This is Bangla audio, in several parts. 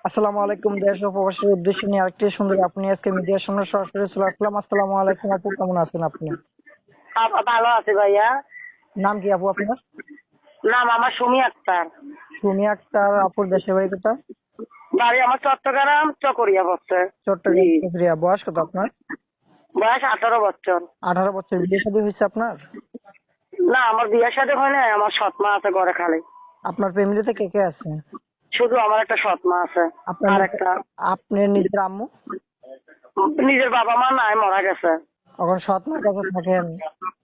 আসসালামু আলাইকুম। দেশ ও প্রবাসীর উদ্দেশ্যে নিয়ে আরেকটি সুন্দর আপনি আজকে মিডিয়ার সামনে সরাসরি চলে আসলাম। আসসালামু আলাইকুম আপু, কেমন আছেন আপনি? ভালো আছে ভাইয়া। নাম কি আপু আপনার? নাম আমার সুমি আক্তার। সুমি আক্তার। আপুর দেশের বাড়ি কোথায়? বাড়ি আমার চট্টগ্রাম চকরিয়া পড়ছে। জি। চট্টগ্রাম চকরিয়া। বয়স কত আপনার? বয়স 18 বছর। 18 বছর। বিয়ে শাদী হয়েছে আপনার? না, আমার বিয়ের সাথে হয় না, আমার সৎ মা আছে ঘরে খালি। আপনার ফ্যামিলিতে কে কে আছে? শুধু আমার একটা সৎ মা আছে। আপনার আর নিজের একটা আপনার নিজের আম্মু? নিজের বাবা মা নাই, মারা গেছে। এখন সৎ মার কাছে থাকেন,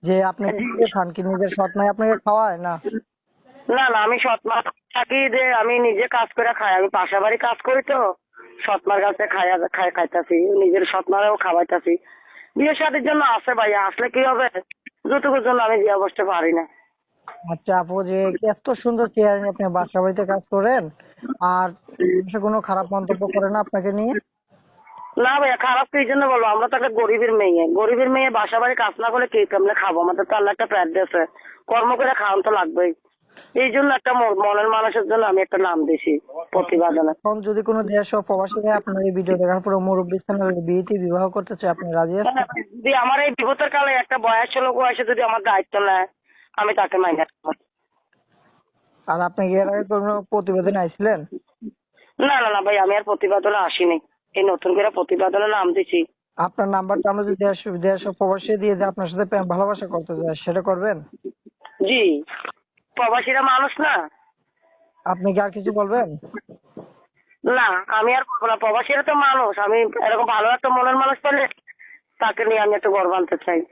যে আপনি জি। কি খান কি নিজের সৎ মাই আপনাকে খাওয়ায় না? না না, আমি সৎ মা থাকি যে আমি নিজে কাজ করে খাই, আমি পাশা বাড়ি কাজ করি তো। সৎ মার কাছে খাইতাছি, নিজের সৎ মারেও খাওয়াইতাছি। বিয়ে শাদীর জন্য আছে ভাইয়া, আসলে কি হবে, যতটুকুর জন্য আমি বিয়ে বসতে পারি না। আচ্ছা আপু, যে এত সুন্দর চেয়ার নিয়ে আপনি বাসা বাড়িতে কাজ করেন, আর মানুষে কোনো খারাপ মন্তব্য করে না আপনাকে নিয়ে? না ভাইয়া, খারাপ তো এই জন্য বলবো, আমরা তো একটা গরিবের মেয়ে বাসা বাড়ি কাজ না করলে কে কেমনে খাবো? আমাদের তো আল্লাহ একটা প্যাট দিয়েছে, কর্ম করে খাওয়ান তো লাগবেই। এই জন্য একটা মনের মানুষের জন্য আমি একটা নাম দিছি প্রতিবেদনে। এখন যদি কোনো দেশ ও প্রবাসী ভাই আপনার এই ভিডিও দেখার পরে মুরব্বী স্থানের বিয়েতে বিবাহ করতে চায়, আপনি রাজি আছেন? হ্যাঁ, যদি আমার এই বিপদের কালে একটা বয়স্ক লোক এসে যদি আমার দায়িত্ব নেয়, আমি তাকে মাইনে নেবো। আর আপনি কি এর আগে কোনো প্রতিবেদনে আইছিলেন? না না না ভাই, আমি আর প্রতিবেদনে আসিনি, এই নতুন করে প্রতিবেদনে নাম দিছি। আপনার নাম্বারটা আমরা যদি দেশ দেশ ও প্রবাসী দিয়ে যে আপনার সাথে প্রেম ভালোবাসা করতে চায়, সেটা করবেন? জি। প্রবাসীরা মানুষ না। আপনি কি আর কিছু বলবেন? না, আমি আর করবো না, প্রবাসীরা তো মানুষ, আমি এরকম ভালো একটা মনের মানুষ পেলে তাকে নিয়ে আমি একটু গর্ব আনতে চাই।